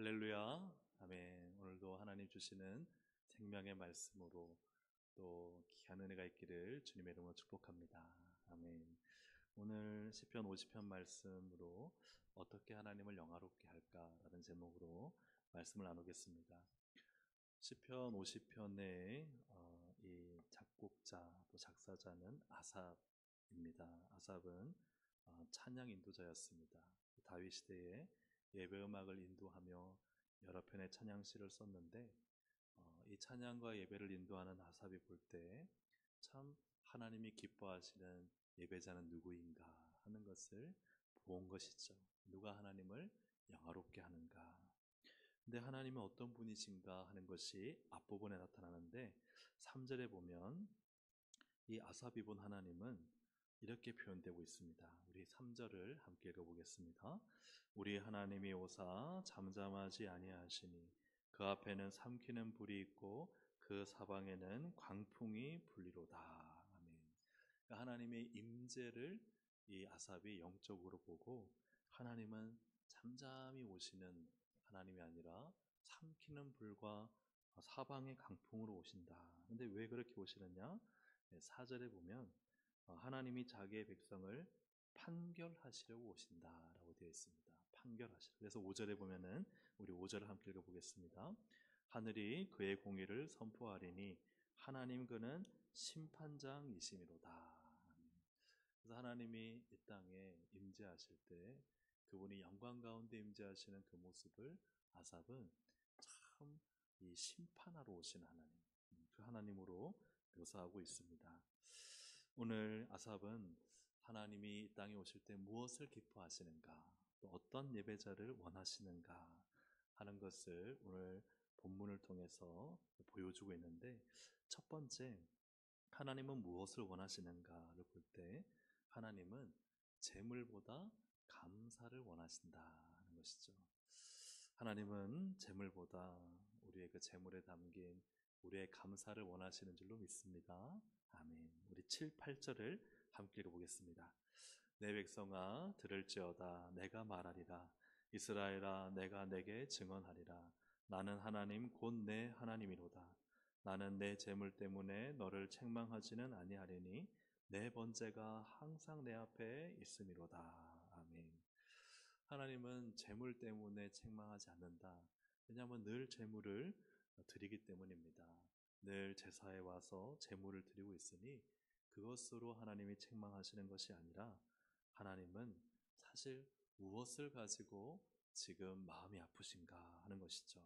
할렐루야. 아멘. 오늘도 하나님 주시는 생명의 말씀으로 또 귀한 은혜가 있기를 주님의 이름으로 축복합니다. 아멘. 오늘 시편 50편 말씀으로 어떻게 하나님을 영화롭게 할까라는 제목으로 말씀을 나누겠습니다. 시편 50편의 이 작곡자 또 작사자는 아삽입니다. 아삽은 찬양 인도자였습니다. 다윗 시대에 예배 음악을 인도하며 여러 편의 찬양시를 썼는데 이 찬양과 예배를 인도하는 아삽이 볼 때 참 하나님이 기뻐하시는 예배자는 누구인가 하는 것을 본 것이죠. 누가 하나님을 영화롭게 하는가. 근데 하나님은 어떤 분이신가 하는 것이 앞부분에 나타나는데 3절에 보면 이 아삽이 본 하나님은 이렇게 표현되고 있습니다. 우리 3절을 함께 읽어보겠습니다. 우리 하나님이 오사 잠잠하지 아니하시니 그 앞에는 삼키는 불이 있고 그 사방에는 광풍이 불리로다. 아멘. 그러니까 하나님의 임재를 이 아삽이 영적으로 보고 하나님은 잠잠히 오시는 하나님이 아니라 삼키는 불과 사방의 강풍으로 오신다. 근데 왜 그렇게 오시느냐? 4절에 보면 하나님이 자기의 백성을 판결하시려고 오신다라고 되어 있습니다. 판결하시려. 그래서 5절에 보면은 우리 5절을 함께 읽어보겠습니다. 하늘이 그의 공의를 선포하리니 하나님 그는 심판장이심이로다. 그래서 하나님이 이 땅에 임재하실 때 그분이 영광 가운데 임재하시는 그 모습을 아삽은 참 이 심판하러 오신 하나님, 그 하나님으로 묘사하고 있습니다. 오늘 아삽은 하나님이 이 땅에 오실 때 무엇을 기뻐하시는가, 또 어떤 예배자를 원하시는가 하는 것을 오늘 본문을 통해서 보여주고 있는데, 첫 번째, 하나님은 무엇을 원하시는가를 볼 때 하나님은 재물보다 감사를 원하신다 하는 것이죠. 하나님은 재물보다 우리의 그 재물에 담긴 우리의 감사를 원하시는 줄로 믿습니다. 아멘. 우리 7, 8절을 함께 읽어보겠습니다. 내 백성아 들을지어다. 내가 말하리라. 이스라엘아 내가 내게 증언하리라. 나는 하나님 곧 내 하나님이로다. 나는 내 재물 때문에 너를 책망하지는 아니하리니 내 번제가 항상 내 앞에 있음이로다. 아멘. 하나님은 재물 때문에 책망하지 않는다. 왜냐하면 늘 재물을 드리기 때문입니다. 늘 제사에 와서 재물을 드리고 있으니 그것으로 하나님이 책망하시는 것이 아니라 하나님은 사실 무엇을 가지고 지금 마음이 아프신가 하는 것이죠.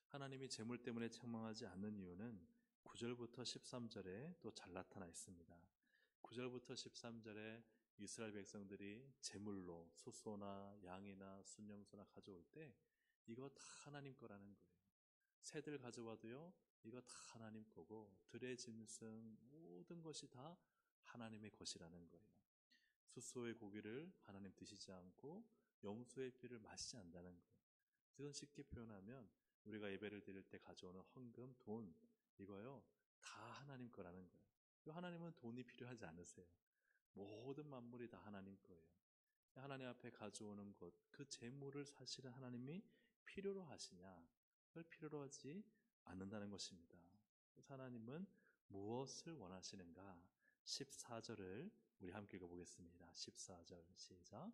하나님이 재물 때문에 책망하지 않는 이유는 9절부터 13절에 또 잘 나타나 있습니다. 9절부터 13절에 이스라엘 백성들이 제물로 소소나 양이나 순영소나 가져올 때 이거 다 하나님 거라는 거예요. 새들 가져와도요 이거 다 하나님 거고 들의 짐승 모든 것이 다 하나님의 것이라는 거예요. 수소의 고기를 하나님 드시지 않고 염소의 피를 마시지 않는다는 거예요. 이건 쉽게 표현하면 우리가 예배를 드릴 때 가져오는 헌금, 돈 이거요 다 하나님 거라는 거예요. 하나님은 돈이 필요하지 않으세요. 모든 만물이 다 하나님 거예요. 하나님 앞에 가져오는 것, 그 재물을 사실은 하나님이 필요로 하시냐? 그걸 필요로 하지 않는다는 것입니다. 그래서 하나님은 무엇을 원하시는가? 14절을 우리 함께 읽어보겠습니다. 14절 시작.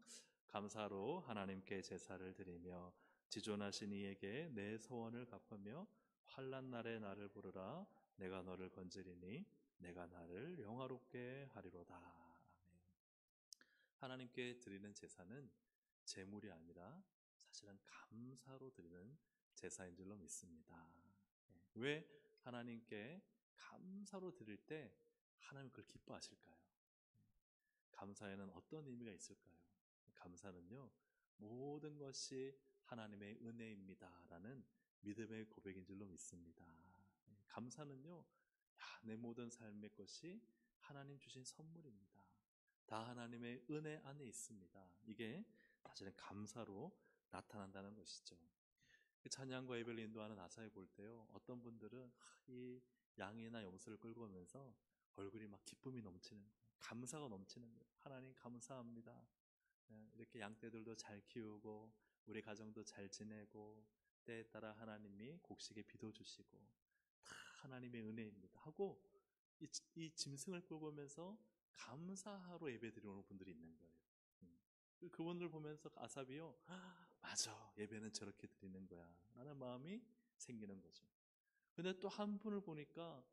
감사로 하나님께 제사를 드리며 지존하신 이에게 내 소원을 갚으며 환난 날에 나를 부르라. 내가 너를 건지리니 내가 나를 영화롭게 하리로다. 하나님께 드리는 제사는 제물이 아니라 사실은 감사로 드리는 제사인 줄로 믿습니다. 왜 하나님께 감사로 드릴 때 하나님 그걸 기뻐하실까요? 감사에는 어떤 의미가 있을까요? 감사는요, 모든 것이 하나님의 은혜입니다라는 믿음의 고백인 줄로 믿습니다. 감사는요, 내 모든 삶의 것이 하나님 주신 선물입니다. 다 하나님의 은혜 안에 있습니다. 이게 사실은 감사로 나타난다는 것이죠. 찬양과 예배를 인도하는 아사에 볼 때요, 어떤 분들은 이 양이나 염소를 끌고 오면서 얼굴이 막 기쁨이 넘치는 거예요. 감사가 넘치는 거예요. 하나님 감사합니다. 이렇게 양떼들도 잘 키우고 우리 가정도 잘 지내고 때에 따라 하나님이 곡식에 비도 주시고 다 하나님의 은혜입니다 하고 이 짐승을 끌고 오면서 감사하러 예배 드리는 분들이 있는 거예요. 그분들 보면서 아삽이요, 맞아, 예배는 저렇게 드리는 거야 라는 마음이 생기는 거죠. 근데 또 한 분을 보니까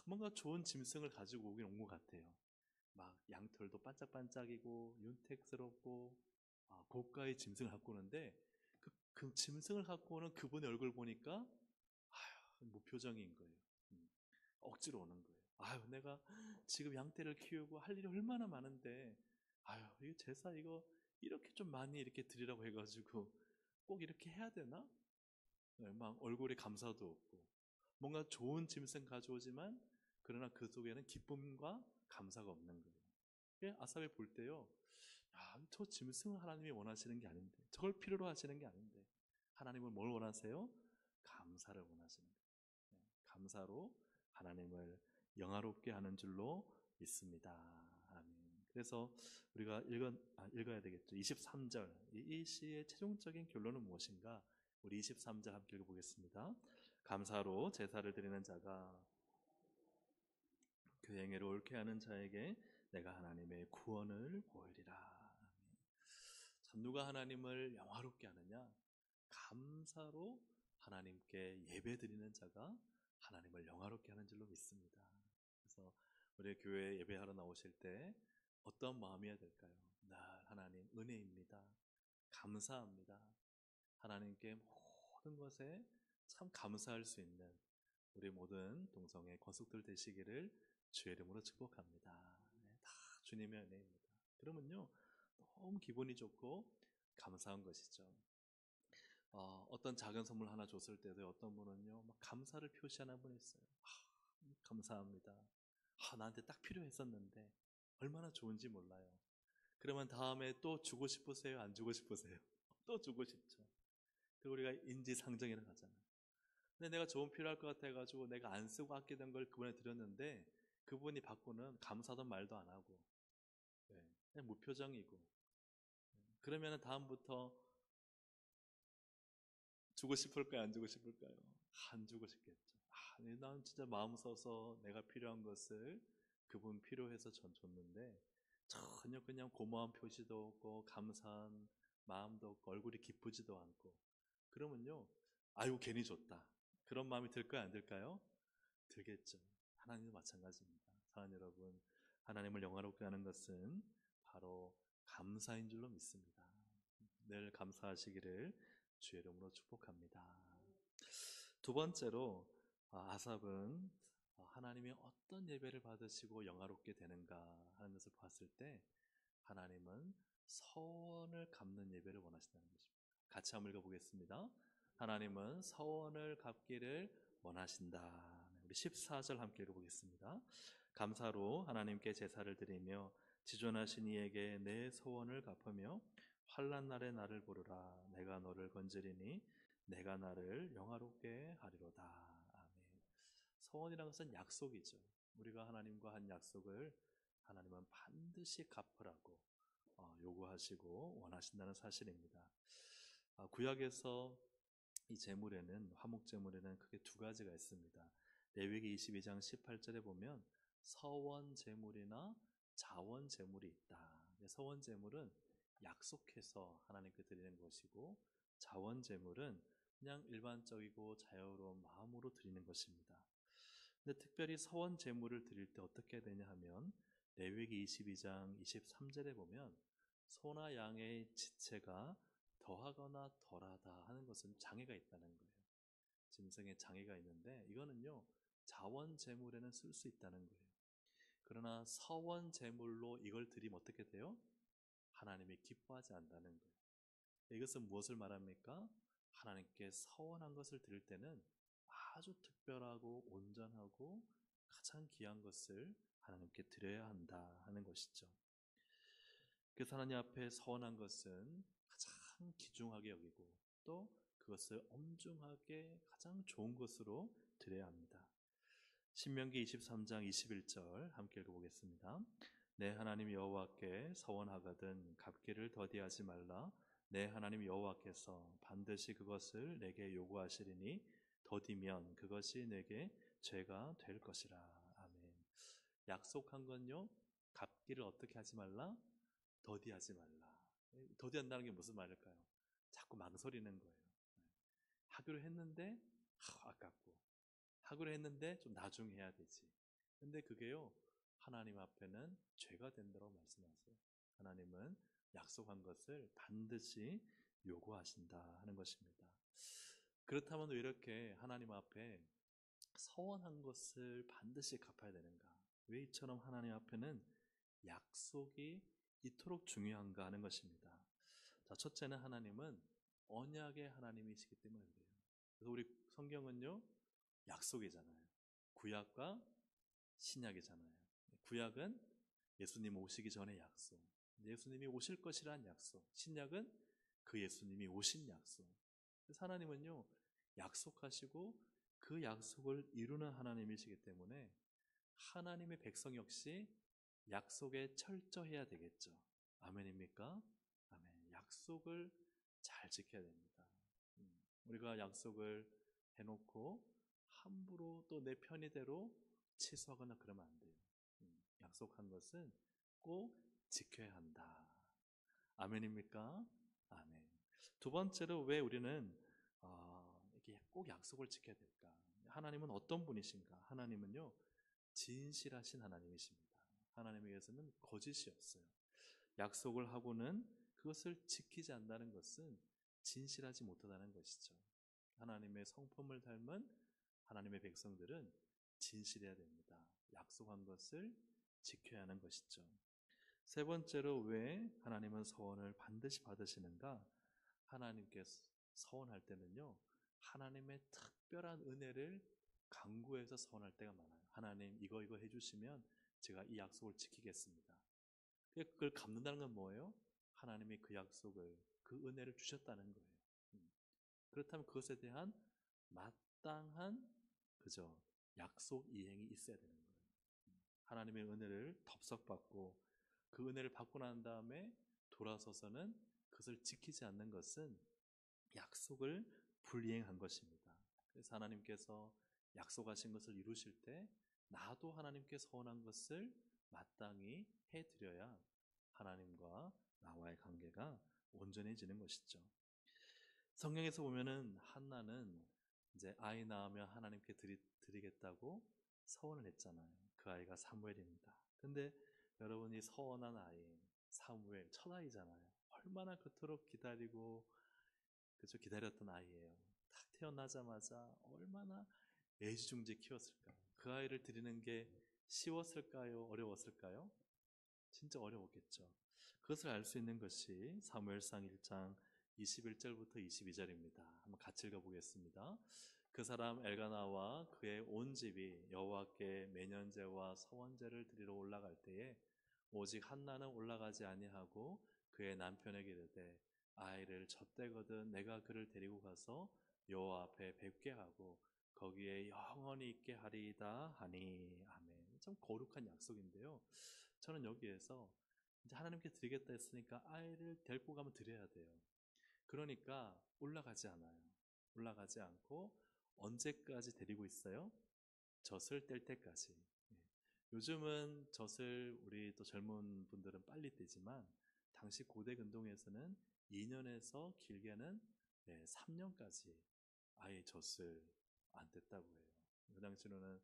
뭔가 좋은 짐승을 가지고 오긴 온 것 같아요. 막 양털도 반짝반짝이고 윤택스럽고 고가의 짐승을 갖고 오는데 그 짐승을 갖고 오는 그분의 얼굴 보니까 무표정인 거예요. 억지로 오는 거예요. 아유, 내가 지금 양떼를 키우고 할 일이 얼마나 많은데, 아유, 이거 제사 이거 이렇게 좀 많이 이렇게 드리라고 해가지고 꼭 이렇게 해야 되나? 네, 막 얼굴에 감사도 없고, 뭔가 좋은 짐승 가져오지만 그러나 그 속에는 기쁨과 감사가 없는 거예요. 아삽이 볼 때요, 저 짐승을 하나님이 원하시는 게 아닌데, 저걸 필요로 하시는 게 아닌데, 하나님은 뭘 원하세요? 감사를 원하시는 거예요. 감사로 하나님을 영화롭게 하는 줄로 믿습니다. 아멘. 그래서 우리가 읽어야 되겠죠. 23절. 이 시의 최종적인 결론은 무엇인가? 우리 23절 함께 읽어보겠습니다. 감사로 제사를 드리는 자가 그 행위를 옳게 하는 자에게 내가 하나님의 구원을 보이리라. 참, 누가 하나님을 영화롭게 하느냐? 감사로 하나님께 예배 드리는 자가 하나님을 영화롭게 하는 줄로 믿습니다. 그래서 우리 교회 예배하러 나오실 때 어떤 마음이어야 될까요? 날 하나님 은혜입니다. 감사합니다. 하나님께 모든 것에 참 감사할 수 있는 우리 모든 동성애 권속들 되시기를 주의 이름으로 축복합니다. 네, 다 주님의 은혜입니다. 그러면요, 너무 기분이 좋고 감사한 것이죠. 어떤 작은 선물 하나 줬을 때도 어떤 분은요, 막 감사를 표시하는 분이 있어요. 감사합니다. 나한테 딱 필요했었는데 얼마나 좋은지 몰라요. 그러면 다음에 또 주고 싶으세요? 안 주고 싶으세요? 또 주고 싶죠. 그 우리가 인지상정이라고 하잖아요. 근데 내가 좋은 필요할 것 같아가지고 내가 안 쓰고 아끼던 걸 그분에 드렸는데 그분이 받고는 감사도 말도 안 하고, 네, 그냥 무표정이고, 그러면 다음부터 주고 싶을까요? 안 주고 싶을까요? 안 주고 싶겠죠. 난 진짜 마음 써서 내가 필요한 것을 그분 필요해서 전 줬는데 전혀 그냥 고마운 표시도 없고 감사한 마음도 없고 얼굴이 기쁘지도 않고, 그러면요, 아이고 괜히 줬다 그런 마음이 들까요? 안 들까요? 들겠죠. 하나님도 마찬가지입니다. 사랑하는 여러분, 하나님을 영화롭게 하는 것은 바로 감사인 줄로 믿습니다. 늘 감사하시기를 주의 이름으로 축복합니다. 두 번째로 아삽은 하나님이 어떤 예배를 받으시고 영화롭게 되는가 하는 것을 봤을 때 하나님은 서원을 갚는 예배를 원하신다는 것입니다. 같이 한번 읽어보겠습니다. 하나님은 서원을 갚기를 원하신다. 우리 14절 함께 읽어보겠습니다. 감사로 하나님께 제사를 드리며 지존하신 이에게 내 소원을 갚으며 환난 날에 나를 부르라. 내가 너를 건지리니 내가 나를 영화롭게 하리로다. 아멘. 소원이라는 것은 약속이죠. 우리가 하나님과 한 약속을 하나님은 반드시 갚으라고 요구하시고 원하신다는 사실입니다. 구약에서 이 제물에는, 화목 제물에는 크게 두 가지가 있습니다. 레위기 22장 18절에 보면 서원 제물이나 자원 제물이 있다. 서원 제물은 약속해서 하나님께 드리는 것이고, 자원 제물은 그냥 일반적이고 자유로운 마음으로 드리는 것입니다. 근데 특별히 서원 제물을 드릴 때 어떻게 되냐 하면 레위기 22장 23절에 보면 소나 양의 지체가 더하거나 덜하다 하는 것은 장애가 있다는 거예요. 짐승에 장애가 있는데 이거는요, 자원 제물에는 쓸 수 있다는 거예요. 그러나 서원 제물로 이걸 드리면 어떻게 돼요? 하나님이 기뻐하지 않는다는 거예요. 이것은 무엇을 말합니까? 하나님께 서원한 것을 드릴 때는 아주 특별하고 온전하고 가장 귀한 것을 하나님께 드려야 한다 하는 것이죠. 그래서 하나님 앞에 서원한 것은 가장 귀중하게 여기고 또 그것을 엄중하게 가장 좋은 것으로 드려야 합니다. 신명기 23장 21절 함께 읽어보겠습니다. 내 하나님 여호와께 서원하거든 갚기를 더디하지 말라. 내 하나님 여호와께서 반드시 그것을 내게 요구하시리니 더디면 그것이 내게 죄가 될 것이라. 아멘. 약속한 건요, 갚기를 어떻게 하지 말라? 더디하지 말라. 더디한다는 게 무슨 말일까요? 자꾸 망설이는 거예요. 하기로 했는데 아깝고, 하기로 했는데 좀 나중에 해야 되지. 근데 그게요, 하나님 앞에는 죄가 된다고 말씀하세요. 하나님은 약속한 것을 반드시 요구하신다 하는 것입니다. 그렇다면 왜 이렇게 하나님 앞에 서원한 것을 반드시 갚아야 되는가? 왜 이처럼 하나님 앞에는 약속이 이토록 중요한가 하는 것입니다. 자, 첫째는 하나님은 언약의 하나님이시기 때문에 그래요. 그래서 우리 성경은요, 약속이잖아요. 구약과 신약이잖아요. 구약은 예수님 오시기 전의 약속, 예수님이 오실 것이란 약속. 신약은 그 예수님이 오신 약속. 그래서 하나님은요, 약속하시고 그 약속을 이루는 하나님이시기 때문에 하나님의 백성 역시 약속에 철저해야 되겠죠. 아멘입니까? 아멘. 약속을 잘 지켜야 됩니다. 우리가 약속을 해놓고 함부로 또 내 편의대로 취소하거나 그러면 안 돼요. 약속한 것은 꼭 지켜야 한다. 아멘입니까? 아멘. 두 번째로 왜 우리는 이렇게 꼭 약속을 지켜야 될까? 하나님은 어떤 분이신가? 하나님은요, 진실하신 하나님이십니다. 하나님에게서는 거짓이 없어요. 약속을 하고는 그것을 지키지 않는다는 것은 진실하지 못하다는 것이죠. 하나님의 성품을 닮은 하나님의 백성들은 진실해야 됩니다. 약속한 것을 지켜야 하는 것이죠. 세 번째로 왜 하나님은 서원을 반드시 받으시는가? 하나님께 서원할 때는요, 하나님의 특별한 은혜를 간구해서 서원할 때가 많아요. 하나님 이거 해주시면 제가 이 약속을 지키겠습니다. 그걸 갚는다는 건 뭐예요? 하나님이 그 약속을, 그 은혜를 주셨다는 거예요. 그렇다면 그것에 대한 마땅한 그죠, 약속 이행이 있어야 되는 거예요. 하나님의 은혜를 덥석받고 그 은혜를 받고 난 다음에 돌아서서는 그것을 지키지 않는 것은 약속을 불이행한 것입니다. 그래서 하나님께서 약속하신 것을 이루실 때 나도 하나님께 서원한 것을 마땅히 해드려야 하나님과 나와의 관계가 온전해지는 것이죠. 성경에서 보면은 한나는 이제 아이 낳으면 하나님께 드리겠다고 서원을 했잖아요. 그 아이가 사무엘입니다. 근데 여러분이 서원한 아이 사무엘 첫 아이잖아요. 얼마나 그토록 기다리고 그저 기다렸던 아이예요. 딱 태어나자마자 얼마나 애지중지 키웠을까요? 그 아이를 드리는 게 쉬웠을까요? 어려웠을까요? 진짜 어려웠겠죠. 그것을 알 수 있는 것이 사무엘상 1장 21절부터 22절입니다. 한번 같이 읽어보겠습니다. 그 사람 엘가나와 그의 온 집이 여호와께 매년제와 서원제를 드리러 올라갈 때에 오직 한나는 올라가지 아니하고 그의 남편에게 이르되 아이를 젖대거든 내가 그를 데리고 가서 여호와 앞에 뵙게 하고 거기에 영원히 있게 하리이다 하니. 아멘. 참 거룩한 약속인데요. 저는 여기에서 이제 하나님께 드리겠다 했으니까 아이를 데리고 가면 드려야 돼요. 그러니까 올라가지 않아요. 올라가지 않고 언제까지 데리고 있어요? 젖을 뗄 때까지. 요즘은 젖을 우리 또 젊은 분들은 빨리 떼지만 당시 고대 근동에서는 2년에서 길게는 3년까지 아예 젖을 안 뗐다고 해요. 그 당시로는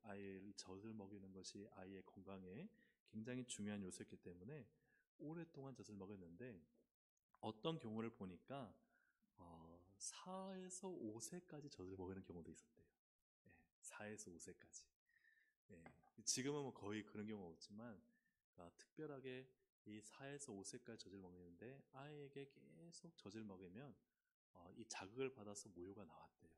아이의 젖을 먹이는 것이 아이의 건강에 굉장히 중요한 요소였기 때문에 오랫동안 젖을 먹였는데 어떤 경우를 보니까 4에서 5세까지 젖을 먹이는 경우도 있었대요. 4에서 5세까지. 지금은 뭐 거의 그런 경우가 없지만 특별하게 이 4에서 5세까지 젖을 먹이는데 아이에게 계속 젖을 먹이면 이 자극을 받아서 모유가 나왔대요.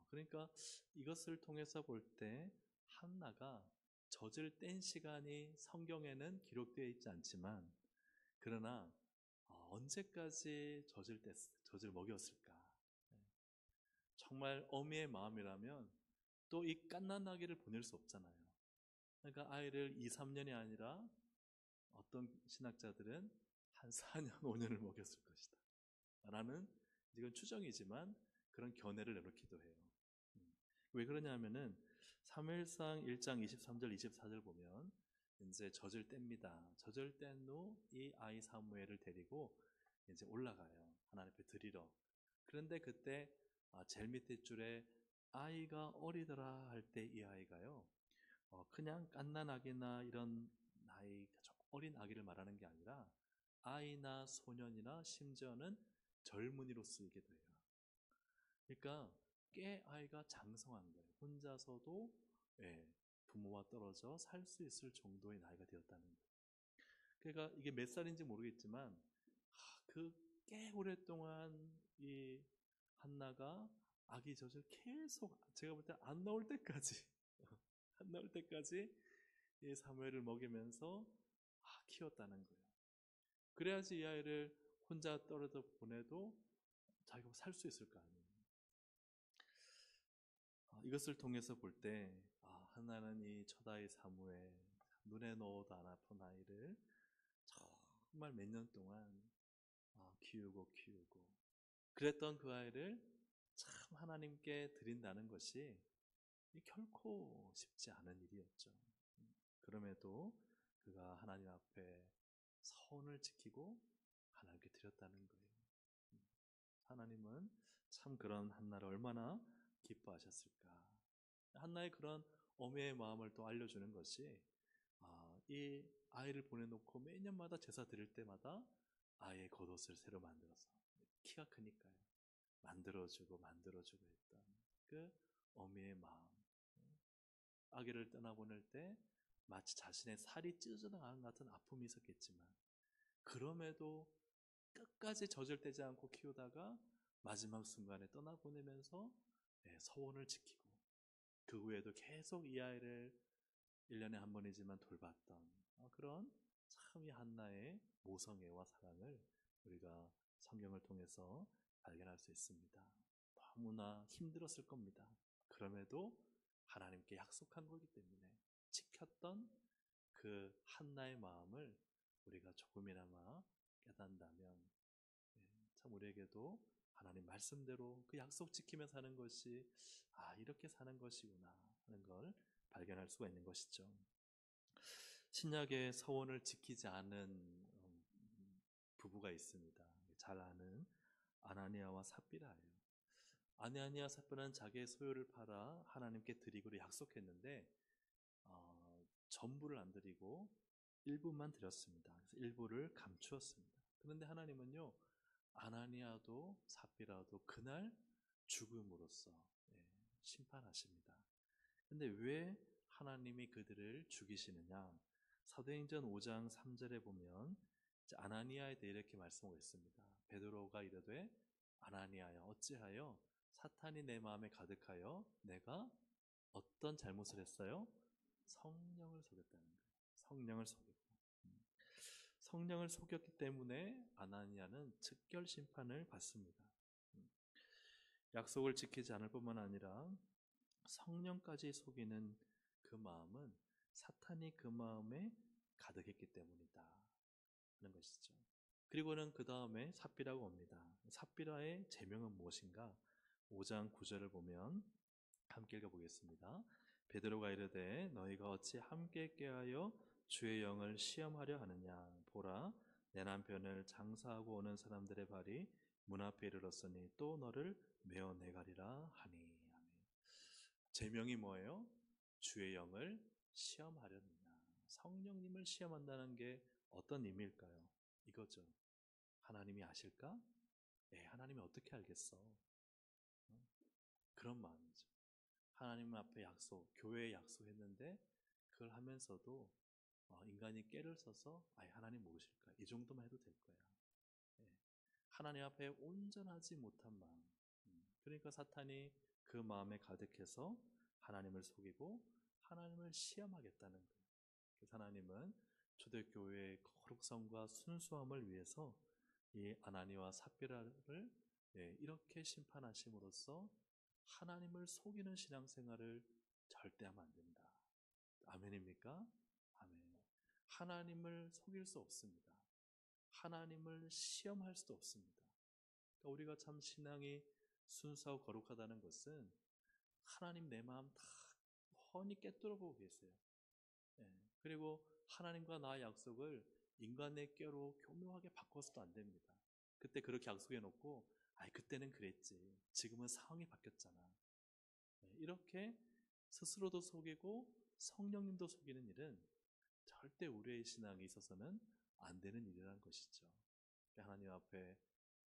그러니까 이것을 통해서 볼 때 한나가 젖을 뗀 시간이 성경에는 기록되어 있지 않지만 그러나 언제까지 젖을 먹였을까? 정말 어미의 마음이라면 또 이 갓난아기를 보낼 수 없잖아요. 그러니까 아이를 2, 3년이 아니라 어떤 신학자들은 한 4년, 5년을 먹였을 것이다. 라는, 이건 추정이지만 그런 견해를 내놓기도 해요. 왜 그러냐면은 사무엘상 1장 23절, 24절 보면 이제 젖을 뗍니다. 젖을 뗀 후 이 아이 사무엘을 데리고 이제 올라가요. 하나님 앞에 드리러. 그런데 그때 제일 밑에 줄에 아이가 어리더라 할 때 이 아이가요, 그냥 갓난아기나 이런 나이, 좀 어린 아기를 말하는 게 아니라 아이나 소년이나 심지어는 젊은이로 쓰이게 돼요. 그러니까 꽤 아이가 장성한 거예요. 혼자서도, 예, 부모와 떨어져 살 수 있을 정도의 나이가 되었다는 거예요. 그러니까 이게 몇 살인지 모르겠지만 그 꽤 오랫동안 이 한나가 아기 젖을 계속, 제가 볼 때 안 나올 때까지 안 나올 때까지 이 사무엘을 먹이면서 키웠다는 거예요. 그래야지 이 아이를 혼자 떨어져 보내도 자기가 살 수 있을 거 아니에요. 이것을 통해서 볼 때 하나는 이 첫 아이 사무엘, 눈에 넣어도 안 아픈 아이를 정말 몇 년 동안 키우고 그랬던 그 아이를 참 하나님께 드린다는 것이 결코 쉽지 않은 일이었죠. 그럼에도 그가 하나님 앞에 서원을 지키고 하나님께 드렸다는 거예요. 하나님은 참 그런 한나를 얼마나 기뻐하셨을까. 한나의 그런 어머니의 마음을 또 알려주는 것이, 이 아이를 보내놓고 매년마다 제사 드릴 때마다 아이의 겉옷을 새로 만들어서, 키가 크니까요, 만들어주고 했던 그 어미의 마음. 아기를 떠나보낼 때 마치 자신의 살이 찢어나가는 같은 아픔이 있었겠지만 그럼에도 끝까지 젖을 떼지 않고 키우다가 마지막 순간에 떠나보내면서 서원을 지키고 그 후에도 계속 이 아이를 1년에 한 번이지만 돌봤던 그런 참 이 한나의 모성애와 사랑을 우리가 성경을 통해서 발견할 수 있습니다. 너무나 힘들었을 겁니다. 그럼에도 하나님께 약속한 거기 때문에 지켰던 그 한나의 마음을 우리가 조금이나마 깨닫는다면 참 우리에게도 하나님 말씀대로 그 약속 지키며 사는 것이 이렇게 사는 것이구나 하는 걸 발견할 수가 있는 것이죠. 신약의 서원을 지키지 않은 부부가 있습니다. 잘 아는 아나니아와 삽비라예요. 아나니아 삽비라는 자기의 소유를 팔아 하나님께 드리기로 약속했는데 전부를 안 드리고 일부만 드렸습니다. 그래서 일부를 감추었습니다. 그런데 하나님은요, 아나니아도 삽비라도 그날 죽음으로써 심판하십니다. 근데 왜 하나님이 그들을 죽이시느냐? 사도행전 5장 3절에 보면 아나니아에 대해 이렇게 말씀하고 있습니다. 베드로가 이르되 아나니아야 어찌하여 사탄이 내 마음에 가득하여 내가 어떤 잘못을 했어요? 성령을 속였다는 거예요. 성령을 속였고 성령을 속였기 때문에 아나니아는 즉결 심판을 받습니다. 약속을 지키지 않을 뿐만 아니라 성령까지 속이는 그 마음은 사탄이 그 마음에 가득했기 때문이다 하는 것이죠. 그리고는 그 다음에 삽비라고 옵니다. 삽비라의 제명은 무엇인가? 5장 9절을 보면 함께 읽어보겠습니다. 베드로가 이르되 너희가 어찌 함께 꾀하여 주의 영을 시험하려 하느냐? 보라, 내 남편을 장사하고 오는 사람들의 발이 문 앞에 이르렀으니 또 너를 메어 내가리라 하니. 제명이 뭐예요? 주의 영을 시험하려느냐. 성령님을 시험한다는 게 어떤 의미일까요? 이거죠. 하나님이 아실까? 하나님이 어떻게 알겠어? 그런 마음이죠. 하나님 앞에 약속, 교회에 약속했는데 그걸 하면서도 인간이 꾀를 써서 하나님 모르실까? 이 정도만 해도 될 거야. 하나님 앞에 온전하지 못한 마음. 그러니까 사탄이 그 마음에 가득해서 하나님을 속이고 하나님을 시험하겠다는 거예요. 그래서 하나님은 초대교회의 거룩성과 순수함을 위해서 이 아나니와 삽비라를 이렇게 심판하심으로써 하나님을 속이는 신앙생활을 절대 하면 안 된다. 아멘입니까? 아멘. 하나님을 속일 수 없습니다. 하나님을 시험할 수도 없습니다. 그러니까 우리가 참 신앙이 순수하고 거룩하다는 것은 하나님 내 마음 다 훤히 꿰뚫어 보고 계세요. 예. 그리고 하나님과 나의 약속을 인간의 꾀로 교묘하게 바꿔서도 안 됩니다. 그때 그렇게 약속해 놓고 그때는 그랬지, 지금은 상황이 바뀌었잖아, 이렇게 스스로도 속이고 성령님도 속이는 일은 절대 우리의 신앙에 있어서는 안 되는 일이라는 것이죠. 하나님 앞에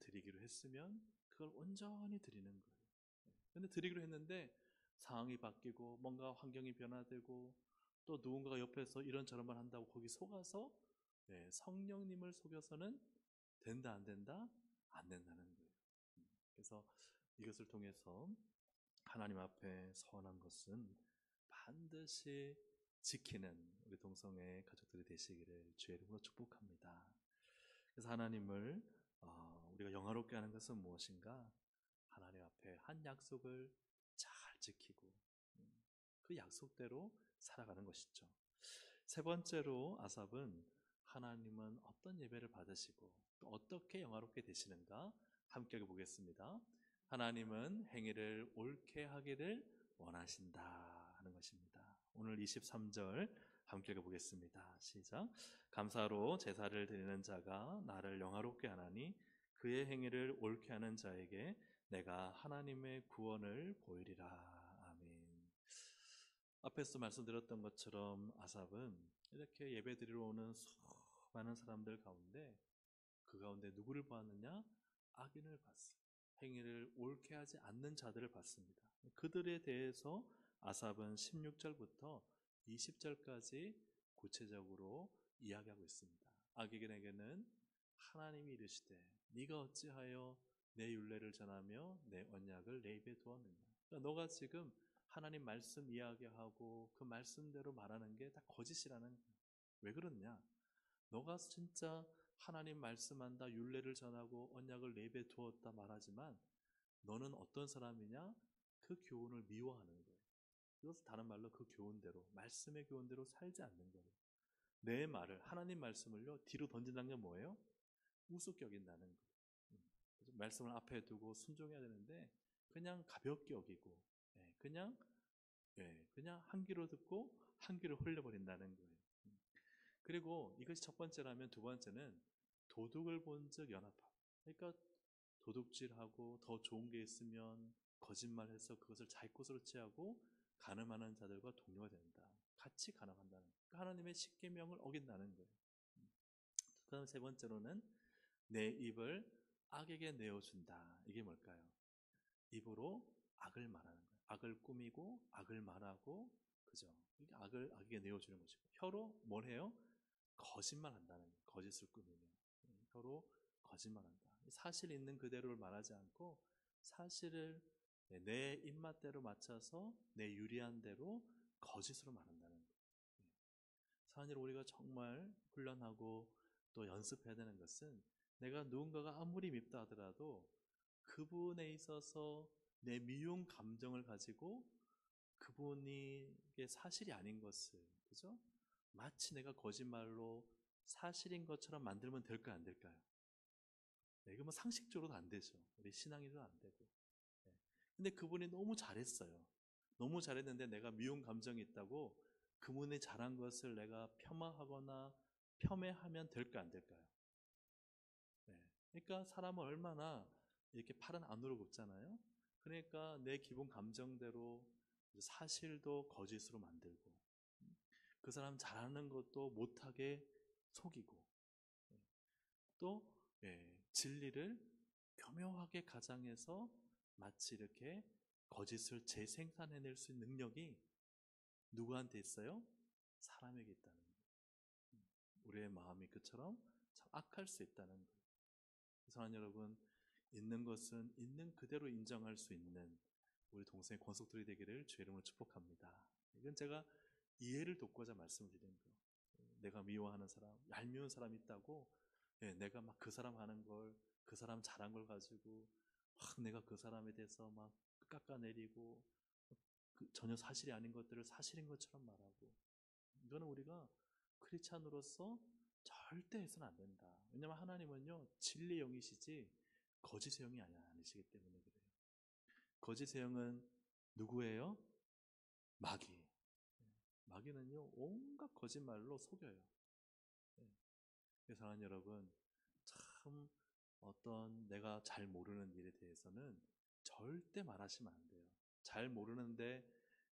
드리기로 했으면 그걸 온전히 드리는 거예요. 근데 드리기로 했는데 상황이 바뀌고 뭔가 환경이 변화되고 또 누군가가 옆에서 이런저런만 한다고 거기 속아서 성령님을 속여서는 된다 안 된다? 안 된다는 거예요. 그래서 이것을 통해서 하나님 앞에 서원한 것은 반드시 지키는 우리 동성애 가족들이 되시기를 주의 이름으로 축복합니다. 그래서 하나님을 우리가 영화롭게 하는 것은 무엇인가? 하나님 앞에 한 약속을 잘 지키고 그 약속대로 살아가는 것이죠. 세 번째로 아삽은 하나님은 어떤 예배를 받으시고 또 어떻게 영화롭게 되시는가 함께 보겠습니다. 하나님은 행위를 옳게 하기를 원하신다 하는 것입니다. 오늘 23절 함께 보겠습니다. 시작. 감사로 제사를 드리는 자가 나를 영화롭게 하나니 그의 행위를 옳게 하는 자에게 내가 하나님의 구원을 보이리라. 아멘. 앞에서 말씀드렸던 것처럼 아삽은 이렇게 예배드리러 오는 수많은 사람들 가운데 그 가운데 누구를 보았느냐? 악인을 봤어요. 행위를 옳게 하지 않는 자들을 봤습니다. 그들에 대해서 아삽은 16절부터 20절까지 구체적으로 이야기하고 있습니다. 악인에게는 하나님이 이르시되 네가 어찌하여 내 율례를 전하며 내 언약을 내 입에 두었느냐. 그러니까 너가 지금 하나님 말씀 이야기하고 그 말씀대로 말하는 게 다 거짓이라는 거예요. 왜 그러냐? 너가 진짜 하나님 말씀한다, 율례를 전하고 언약을 내 입에 두었다 말하지만 너는 어떤 사람이냐? 그 교훈을 미워하는 거예요. 그것은 다른 말로 그 교훈대로, 말씀의 교훈대로 살지 않는 거예요. 내 말을, 하나님 말씀을요 뒤로 던진다는 게 뭐예요? 우습게 여긴다는 거예요. 그래서 말씀을 앞에 두고 순종해야 되는데 그냥 가볍게 여기고 그냥 한 귀로 듣고 한 귀로 흘려버린다는 거예요. 그리고 이것이 첫 번째라면 두 번째는 도둑을 본즉 연합하고, 그러니까 도둑질하고 더 좋은 게 있으면 거짓말해서 그것을 자기 것으로 취하고 간음하는 자들과 동료가 된다. 같이 간음한다는 거예요. 그러니까 하나님의 십계명을 어긴다는 거예요. 그 다음 세 번째로는 내 입을 악에게 내어준다. 이게 뭘까요? 입으로 악을 말하는 거예요. 악을 꾸미고 악을 말하고, 그죠? 이게 악을 악에게 내어주는 것이고, 혀로 뭘 해요? 거짓말한다는 거예요. 거짓을 꾸미며 혀로 거짓말한다. 사실 있는 그대로를 말하지 않고 사실을 내 입맛대로 맞춰서 내 유리한 대로 거짓으로 말한다는 거예요. 사람들이 우리가 정말 훈련하고 또 연습해야 되는 것은 내가 누군가가 아무리 밉다 하더라도 그분에 있어서 내 미운 감정을 가지고 그분이 사실이 아닌 것을, 그죠? 마치 내가 거짓말로 사실인 것처럼 만들면 될까요, 안 될까요? 네, 이거 뭐 상식적으로도 안 되죠. 우리 신앙에도 안 되고. 네. 근데 그분이 너무 잘했어요. 너무 잘했는데 내가 미운 감정이 있다고 그분이 잘한 것을 내가 폄하하거나 폄훼하면 될까요, 안 될까요? 네. 그러니까 사람은 얼마나 이렇게 팔은 안으로 굽잖아요. 그러니까 내 기본 감정대로 사실도 거짓으로 만들고 그 사람 잘하는 것도 못하게 속이고 또 진리를 교묘하게 가장해서 마치 이렇게 거짓을 재생산해낼 수 있는 능력이 누구한테 있어요? 사람에게 있다는 거예요. 우리의 마음이 그처럼 참 악할 수 있다는 거예요. 사랑하는 여러분, 있는 것은 있는 그대로 인정할 수 있는 우리 동생의 권속들이 되기를 주의 이름으로 축복합니다. 이건 제가 이해를 돕고자 말씀드리는 거예요. 내가 미워하는 사람, 얄미운 사람이 있다고 내가 막 그 사람 하는 걸, 그 사람 잘한 걸 가지고 막 내가 그 사람에 대해서 막 깎아내리고 전혀 사실이 아닌 것들을 사실인 것처럼 말하고, 이거는 우리가 크리스찬으로서 절대 해서는 안 된다. 왜냐하면 하나님은요, 진리의 영이시지 거짓의 영이 아니시기 때문에 그래요. 거짓의 영은 누구예요? 마귀. 마귀는요, 온갖 거짓말로 속여요. 그래서 사랑하는 여러분, 참 어떤 내가 잘 모르는 일에 대해서는 절대 말하시면 안 돼요. 잘 모르는데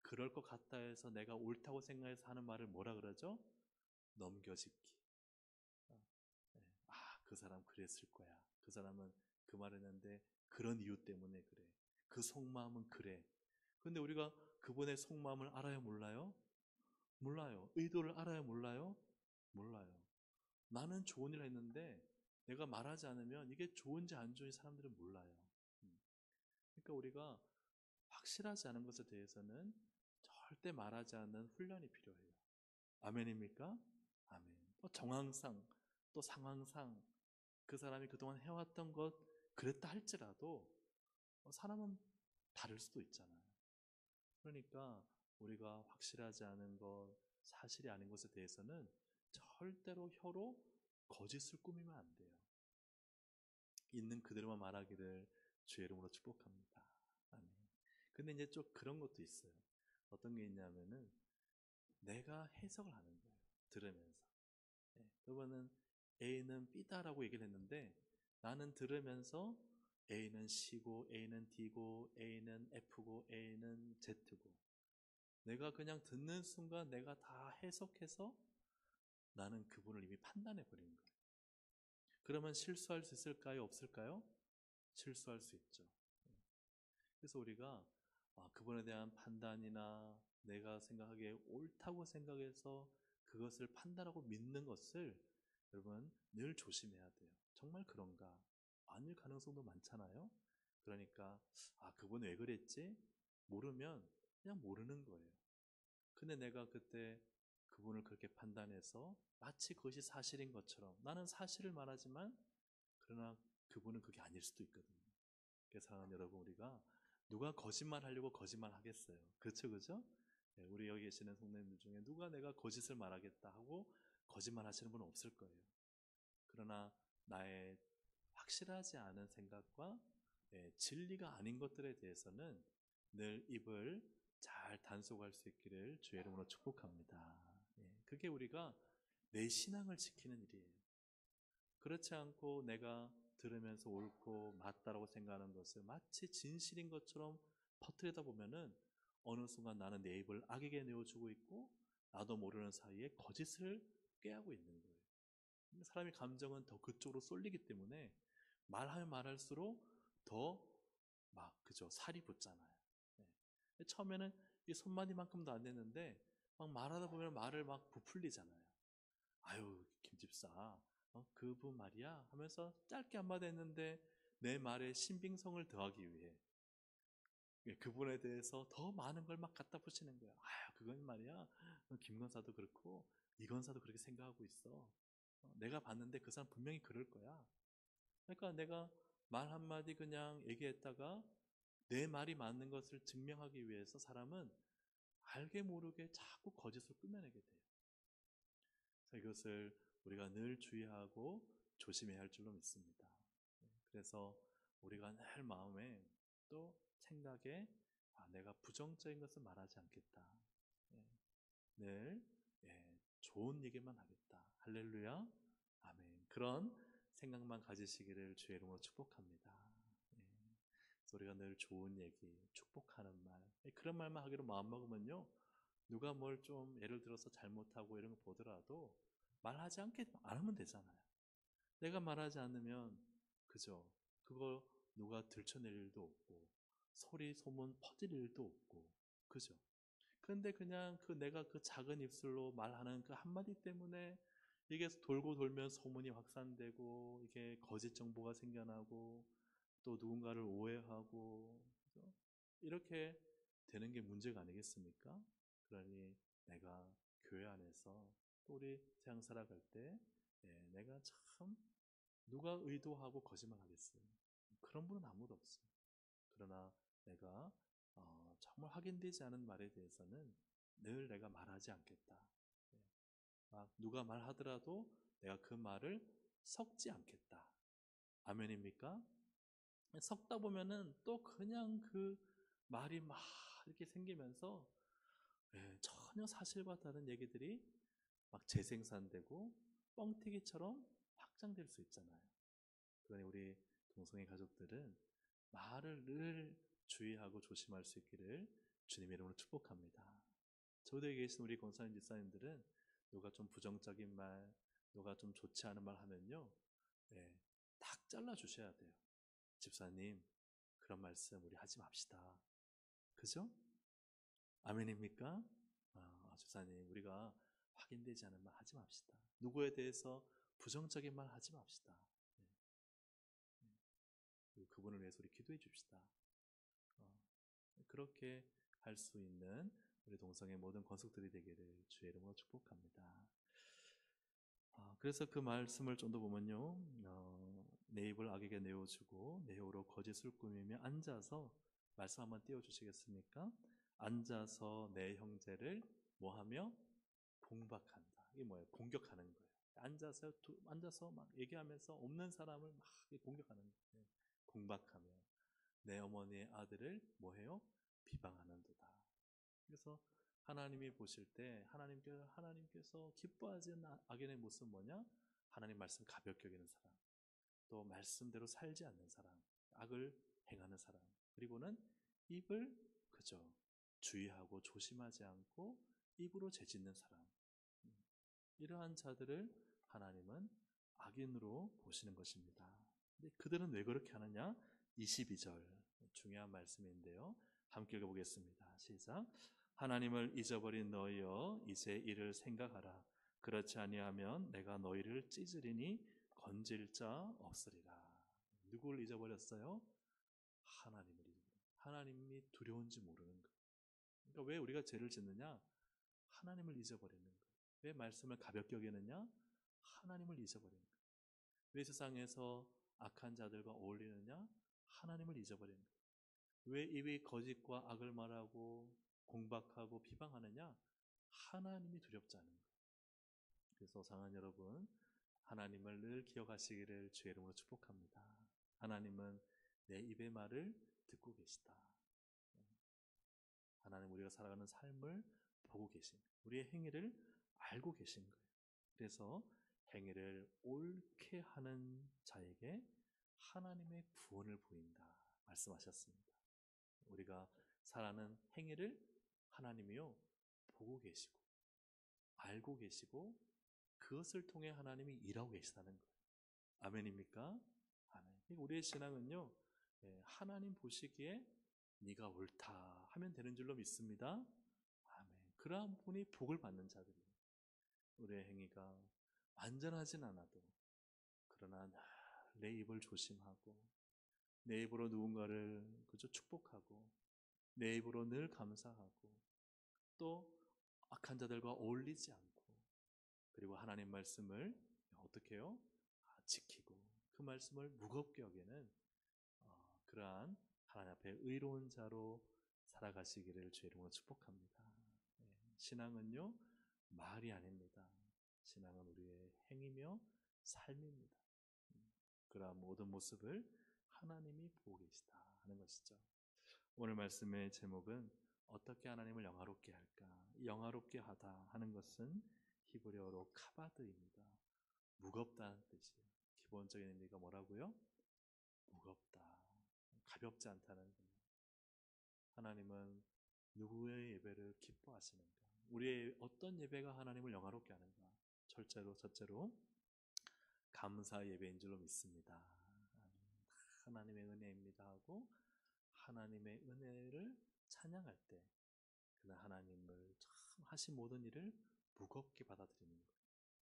그럴 것 같다 해서 내가 옳다고 생각해서 하는 말을 뭐라 그러죠? 넘겨짚기. 그 사람 그랬을 거야. 그 사람은 그 말했는데 그런 이유 때문에 그래. 그 속마음은 그래. 근데 우리가 그분의 속마음을 알아요, 몰라요? 몰라요. 의도를 알아요, 몰라요? 몰라요. 나는 좋은 일을 했는데 내가 말하지 않으면 이게 좋은지 안 좋은지 사람들은 몰라요. 그러니까 우리가 확실하지 않은 것에 대해서는 절대 말하지 않는 훈련이 필요해요. 아멘입니까? 아멘. 또 정황상, 또 상황상 그 사람이 그동안 해왔던 것 그랬다 할지라도 사람은 다를 수도 있잖아요. 그러니까 우리가 확실하지 않은 것, 사실이 아닌 것에 대해서는 절대로 혀로 거짓을 꾸미면 안 돼요. 있는 그대로만 말하기를 주의 이름으로 축복합니다. 아멘. 근데 이제 좀 그런 것도 있어요. 어떤 게 있냐면은 내가 해석을 하는 거예요. 들으면서. 그거는 A는 B다라고 얘기를 했는데 나는 들으면서 A는 C고 A는 D고 A는 F고 A는 Z고 내가 그냥 듣는 순간 내가 다 해석해서 나는 그분을 이미 판단해 버린 거예요. 그러면 실수할 수 있을까요? 없을까요? 실수할 수 있죠. 그래서 우리가 그분에 대한 판단이나 내가 생각하기에 옳다고 생각해서 그것을 판단하고 믿는 것을 여러분 늘 조심해야 돼요. 정말 그런가? 아닐 가능성도 많잖아요. 그러니까 그분 왜 그랬지? 모르면 그냥 모르는 거예요. 근데 내가 그때 그분을 그렇게 판단해서 마치 그것이 사실인 것처럼 나는 사실을 말하지만 그러나 그분은 그게 아닐 수도 있거든요. 그래서 사랑하는 여러분, 우리가 누가 거짓말 하려고 거짓말 하겠어요? 그렇죠, 그죠? 우리 여기 계시는 성도님들 중에 누가 내가 거짓을 말하겠다 하고 거짓말 하시는 분은 없을 거예요. 그러나 나의 확실하지 않은 생각과 진리가 아닌 것들에 대해서는 늘 입을 잘 단속할 수 있기를 주의 이름으로 축복합니다. 그게 우리가 내 신앙을 지키는 일이에요. 그렇지 않고 내가 들으면서 옳고 맞다라고 생각하는 것을 마치 진실인 것처럼 퍼뜨리다 보면은 어느 순간 나는 내 입을 악에게 내어주고 있고 나도 모르는 사이에 거짓을 꾀하고 있는 거예요. 사람의 감정은 더 그쪽으로 쏠리기 때문에 말하면 말할수록 더 그죠, 살이 붙잖아요. 처음에는 이 손마디만큼도 안 됐는데 막 말하다 보면 말을 막 부풀리잖아요. 아유, 김집사, 그분 말이야 하면서 짧게 한마디 했는데 내 말에 신빙성을 더하기 위해 그분에 대해서 더 많은 걸 막 갖다 붙이는 거야. 그건 말이야, 김건사도 그렇고 이건사도 그렇게 생각하고 있어. 내가 봤는데 그 사람 분명히 그럴 거야. 그러니까 내가 말 한마디 그냥 얘기했다가 내 말이 맞는 것을 증명하기 위해서 사람은 알게 모르게 자꾸 거짓을 꾸며내게 돼요. 이것을 우리가 늘 주의하고 조심해야 할 줄로 믿습니다. 그래서 우리가 늘 마음에 또 생각에 내가 부정적인 것을 말하지 않겠다. 늘 좋은 얘기만 하겠다. 할렐루야. 아멘. 그런 생각만 가지시기를 주의 이름으로 축복합니다. 그래서 우리가 늘 좋은 얘기, 축복하는 말, 그런 말만 하기로 마음먹으면요, 누가 뭘 좀 예를 들어서 잘못하고 이런 거 보더라도 말하지 안 하면 되잖아요. 내가 말하지 않으면 그죠, 그걸 누가 들춰낼 일도 없고 소문 퍼질 일도 없고, 그죠. 그런데 그냥 내가 그 작은 입술로 말하는 그 한마디 때문에 이게 돌고 돌면 소문이 확산되고 이게 거짓 정보가 생겨나고 또 누군가를 오해하고, 그죠? 이렇게 되는 게 문제가 아니겠습니까? 그러니 내가 교회 안에서 또 우리 세상 살아갈 때 내가 참 누가 의도하고 거짓말 하겠어요? 그런 분은 아무도 없어요. 그러나 내가 정말 확인되지 않은 말에 대해서는 늘 내가 말하지 않겠다. 막 누가 말하더라도 내가 그 말을 섞지 않겠다. 아멘입니까? 섞다 보면은 또 그냥 그 말이 막 이렇게 생기면서 전혀 사실과 다른 얘기들이 막 재생산되고 뻥튀기처럼 확장될 수 있잖아요. 그러니 우리 동성애 가족들은 말을 늘 주의하고 조심할 수 있기를 주님의 이름으로 축복합니다. 저도에 계신 우리 권사님 집사님들은 누가 좀 부정적인 말, 누가 좀 좋지 않은 말 하면요, 딱 잘라 주셔야 돼요. 집사님, 그런 말씀 우리 하지 맙시다. 그죠? 아멘입니까? 집사님, 우리가 확인되지 않은 말 하지 맙시다. 누구에 대해서 부정적인 말 하지 맙시다. 그분을 위해서 우리 기도해 줍시다. 그렇게 할 수 있는 우리 동성의 모든 권속들이 되기를 주의 이름으로 축복합니다. 그래서 그 말씀을 좀 더 보면요, 내 입을 악에게 내어주고 내 혀로 거짓을 꾸미며 앉아서 말씀 한번 띄워주시겠습니까? 앉아서 내 형제를 뭐하며 공박한다. 이게 뭐예요? 공격하는 거예요. 앉아서 막 얘기하면서 없는 사람을 막 공격하는 거예요. 공박하며 내 어머니의 아들을 뭐해요? 비방하는도다. 그래서 하나님이 보실 때 하나님께서 기뻐하지 않는 악인의 모습은 뭐냐? 하나님 말씀 가볍게 여기는 사람, 또 말씀대로 살지 않는 사람, 악을 행하는 사람, 그리고는 입을 그저 주의하고 조심하지 않고 입으로 죄짓는 사람, 이러한 자들을 하나님은 악인으로 보시는 것입니다. 근데 그들은 왜 그렇게 하느냐? 22절 중요한 말씀인데요. 함께 읽어보겠습니다. 시작. 하나님을 잊어버린 너희여 이제 이를 생각하라. 그렇지 아니하면 내가 너희를 찢으리니 건질 자 없으리라. 누구를 잊어버렸어요? 하나님을 잊어버렸어요. 하나님이 두려운지 모르는 거예요. 그러니까 왜 우리가 죄를 짓느냐? 하나님을 잊어버리는 거예요. 왜 말씀을 가볍게 여기느냐? 하나님을 잊어버리는 거예요. 왜 세상에서 악한 자들과 어울리느냐? 하나님을 잊어버리는 거예요. 왜 입이 거짓과 악을 말하고 공박하고 비방하느냐? 하나님이 두렵지 않은 거예요. 그래서 사랑하는 여러분, 하나님을 늘 기억하시기를 주의 이름으로 축복합니다. 하나님은 내 입의 말을 듣고 계시다. 하나님 우리가 살아가는 삶을 보고 계신, 우리의 행위를 알고 계신 거예요. 그래서 행위를 옳게 하는 자에게 하나님의 구원을 보인다 말씀하셨습니다. 우리가 살아가는 행위를 하나님이요 보고 계시고 알고 계시고 그것을 통해 하나님이 일하고 계시다는 거예요. 아멘입니까? 아멘. 우리의 신앙은요, 하나님 보시기에 네가 옳다 하면 되는 줄로 믿습니다. 아멘. 그러한 분이 복을 받는 자들이에요. 우리의 행위가 완전하진 않아도 그러나 내 입을 조심하고 내 입으로 누군가를 그저 축복하고 내 입으로 늘 감사하고 또 악한 자들과 어울리지 않고 그리고 하나님 말씀을 어떻게 해요? 지키고 그 말씀을 무겁게 여기는 그러한 하나님 앞에 의로운 자로 살아가시기를 주의 이름으로 축복합니다. 신앙은요 말이 아닙니다. 신앙은 우리의 행위며 삶입니다. 그러한 모든 모습을 하나님이 보고 계시다 하는 것이죠. 오늘 말씀의 제목은 어떻게 하나님을 영화롭게 할까? 영화롭게 하다 하는 것은 히브리어로 카바드입니다. 무겁다는 뜻이에요. 기본적인 의미가 뭐라고요? 무겁다, 가볍지 않다는 거예요. 하나님은 누구의 예배를 기뻐하시는가? 우리의 어떤 예배가 하나님을 영화롭게 하는가? 첫째로 감사 예배인 줄로 믿습니다. 하나님의 은혜입니다 하고 하나님의 은혜를 찬양할 때 그는 하나님을 참 하신 모든 일을 무겁게 받아들이는 거예요.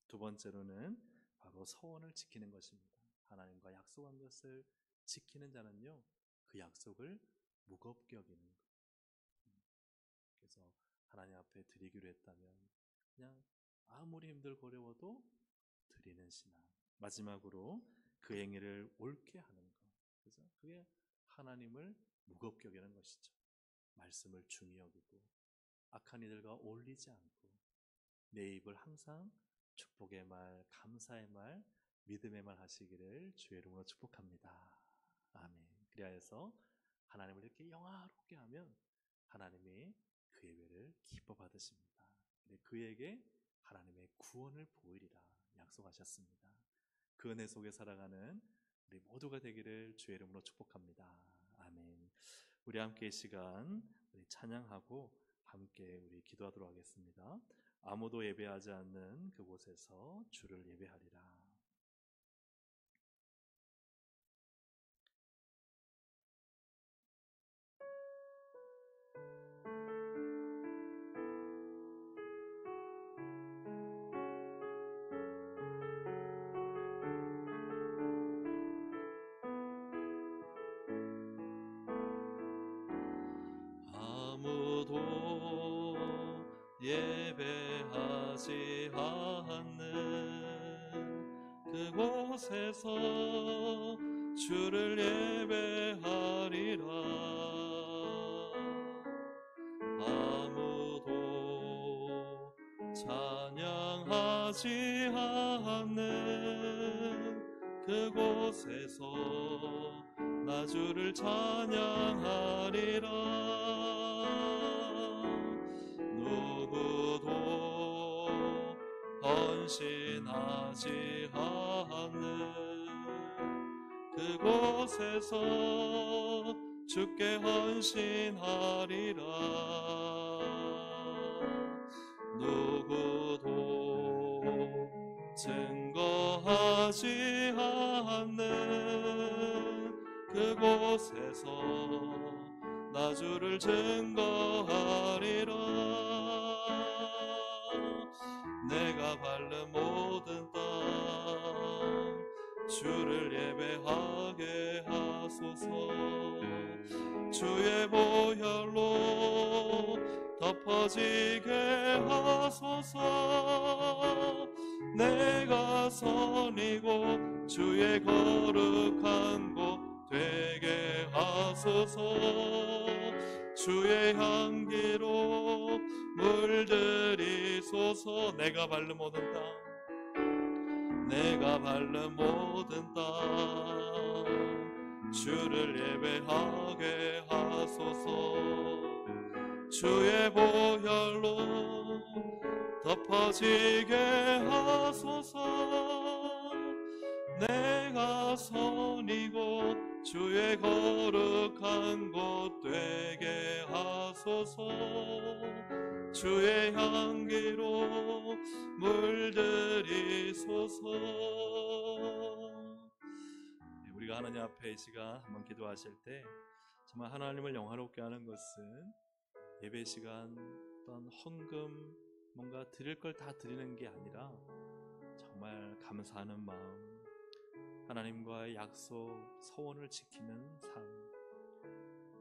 두 번째로는 바로 서원을 지키는 것입니다. 하나님과 약속한 것을 지키는 자는요 그 약속을 무겁게 여기는 거예요. 그래서 하나님 앞에 드리기로 했다면 그냥 아무리 힘들고 어려워도 드리는 신앙. 마지막으로 그 행위를 옳게 하는 것. 그래서 그게 하나님을 무겁게 여기는 것이죠. 말씀을 중히 여기고 악한 이들과 어울리지 않고 내 입을 항상 축복의 말, 감사의 말, 믿음의 말 하시기를 주의 이름으로 축복합니다. 아멘. 그리하여서 하나님을 이렇게 영화롭게 하면 하나님이 그 예배를 기뻐 받으십니다. 그에게 하나님의 구원을 보이리라 약속하셨습니다. 그 은혜 속에 살아가는 우리 모두가 되기를 주의 이름으로 축복합니다. 아멘. 우리 함께 이 시간 우리 찬양하고 함께 우리 기도하도록 하겠습니다. 아무도 예배하지 않는 그곳에서 주를 예배하리라. 아무도 예배하지 않는 그곳에서 주를 예배하리라. 아무도 찬양하지 않는 그곳에서 나 주를 찬양하리라. 누구도 헌신하지 않는 그곳에서 주께 헌신하리라. 누구도 증거하지 않는 그곳에서 나 주를 증거하리라. 내가 밟는 모든 땅 주를 예배하게 하소서. 주의 보혈로 덮어지게 하소서. 내가 선이고 주의 거룩한 곳 되게 하소서. 주의 향기로 물들이소서. 내가 밟는 모든 땅, 내가 밟는 모든 땅 주를 예배하게 하소서. 주의 보혈로 덮어지게 하소서. 내가 선이고 주의 거룩한 곳 되게 하소서. 주의 향기로 물들이소서. 우리가 하나님 앞에 이 시간 한번 기도하실 때 정말 하나님을 영화롭게 하는 것은 예배 시간 어떤 헌금 뭔가 드릴 걸 다 드리는 게 아니라 정말 감사하는 마음, 하나님과의 약속, 서원을 지키는 삶,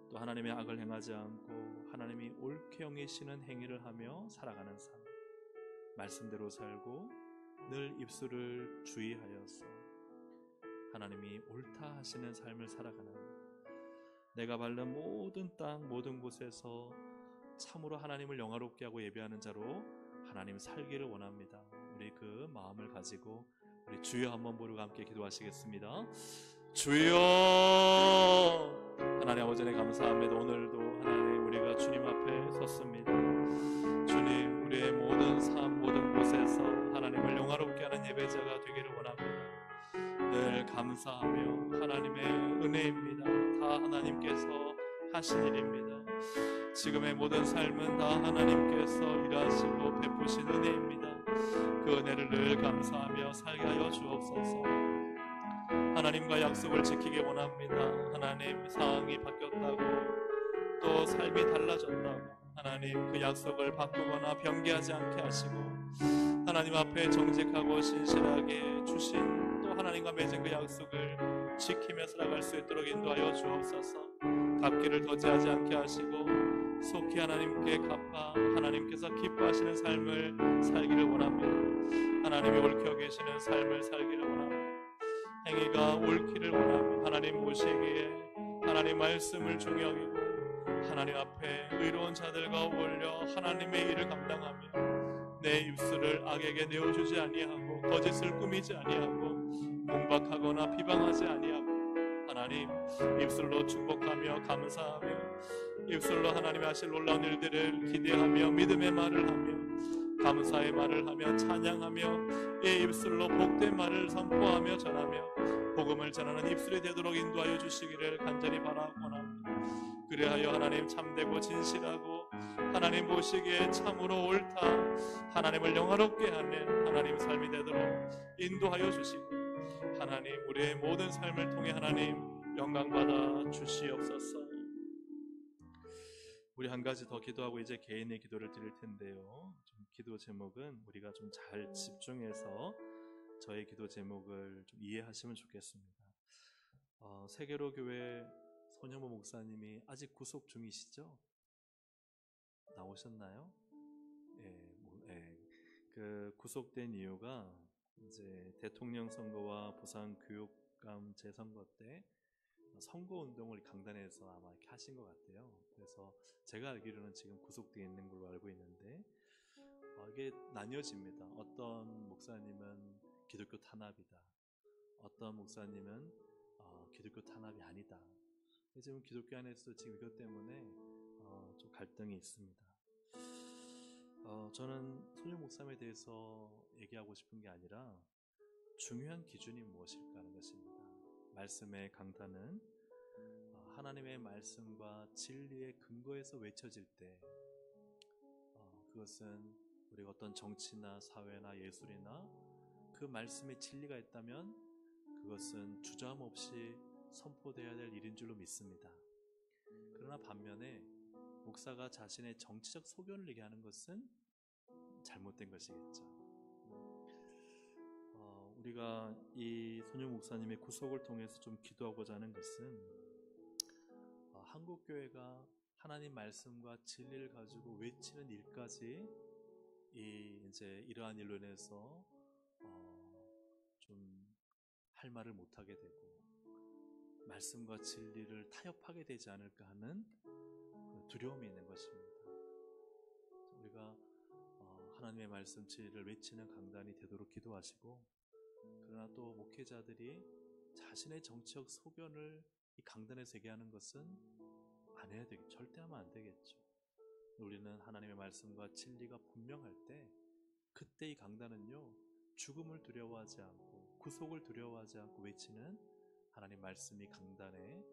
또 하나님의 악을 행하지 않고 하나님이 옳게 여기시는 행위를 하며 살아가는 삶, 말씀대로 살고 늘 입술을 주의하여서 하나님이 옳다 하시는 삶을 살아가는, 내가 밟는 모든 땅 모든 곳에서 참으로 하나님을 영화롭게 하고 예배하는 자로 하나님 살기를 원합니다. 우리 그 마음을 가지고 우리 주여 한번 부르고 함께 기도하시겠습니다. 주여. 하나님 아버지 감사합니다. 오늘도 하나님 우리가 주님 앞에 섰습니다. 주님, 우리의 모든 삶 모든 곳에서 하나님을 영화롭게 하는 예배자가 되기를 원합니다. 늘 감사하며 하나님의 은혜입니다. 다 하나님께서 하신 일입니다. 지금의 모든 삶은 다 하나님께서 일하시고 베푸신 은혜입니다. 그 은혜를 늘 감사하며 살게 하여 주옵소서. 하나님과 약속을 지키기 원합니다. 하나님, 상황이 바뀌었다고 또 삶이 달라졌다고 하나님 그 약속을 바꾸거나 변개하지 않게 하시고 하나님 앞에 정직하고 신실하게 주신 또 하나님과 맺은 그 약속을 지키며 살아갈 수 있도록 인도하여 주옵소서. 갚기를 더디하지 않게 하시고 속히 하나님께 갚아 하나님께서 기뻐하시는 삶을 살기를 원합니다. 하나님이 옳게 여기시는 삶을 살기를 원합니다. 행위가 옳기를 원합니다. 하나님 보시기에 하나님 말씀을 중요하고 하나님 앞에 의로운 자들과 어울려 하나님의 일을 감당하며 내 입술을 악에게 내어주지 아니하고 거짓을 꾸미지 아니하고 공박하거나 비방하지 아니하고 하나님 입술로 축복하며 감사하며 입술로 하나님이 하실 놀라운 일들을 기대하며 믿음의 말을 하며 감사의 말을 하며 찬양하며 이 입술로 복된 말을 선포하며 전하며 복음을 전하는 입술이 되도록 인도하여 주시기를 간절히 바라옵나이다. 그리하여 하나님 참되고 진실하고 하나님 보시기에 참으로 옳다 하나님을 영화롭게 하는 하나님 삶이 되도록 인도하여 주시고 하나님 우리의 모든 삶을 통해 하나님 영광받아 주시옵소서. 우리 한 가지 더 기도하고 이제 개인의 기도를 드릴 텐데요. 좀 기도 제목은 우리가 좀 잘 집중해서 저의 기도 제목을 좀 이해하시면 좋겠습니다. 세계로 교회 손영모 목사님이 아직 구속 중이시죠? 나오셨나요? 그 구속된 이유가 이제 대통령 선거와 부산 교육감 재선거 때 선거 운동을 강단에서 아마 이렇게 하신 것 같아요. 그래서 제가 알기로는 지금 구속되어 있는 걸로 알고 있는데 이게 나뉘어집니다. 어떤 목사님은 기독교 탄압이다. 어떤 목사님은 기독교 탄압이 아니다. 지금 기독교 안에서 지금 이것 때문에 좀 갈등이 있습니다. 저는 손영 목사님에 대해서 얘기하고 싶은 게 아니라 중요한 기준이 무엇일까 하는 것입니다. 말씀의 강단은 하나님의 말씀과 진리의 근거에서 외쳐질 때 그것은 우리가 어떤 정치나 사회나 예술이나 그 말씀의 진리가 있다면 그것은 주저함 없이 선포되어야 될 일인 줄로 믿습니다. 그러나 반면에 목사가 자신의 정치적 소견을 얘기하는 것은 잘못된 것이겠죠. 우리가 이 손영 목사님의 구속을 통해서 좀 기도하고자 하는 것은 한국교회가 하나님 말씀과 진리를 가지고 외치는 일까지 이제 이러한 일로 인해서 좀 할 말을 못하게 되고 말씀과 진리를 타협하게 되지 않을까 하는 두려움이 있는 것입니다. 우리가 하나님의 말씀 진리를 외치는 강단이 되도록 기도하시고, 그러나 또 목회자들이 자신의 정치적 소견을 이 강단에서 얘기하는 것은 안 해야 되겠죠. 절대 하면 안 되겠죠. 우리는 하나님의 말씀과 진리가 분명할 때 그때 이 강단은요 죽음을 두려워하지 않고 구속을 두려워하지 않고 외치는 하나님 말씀의 강단이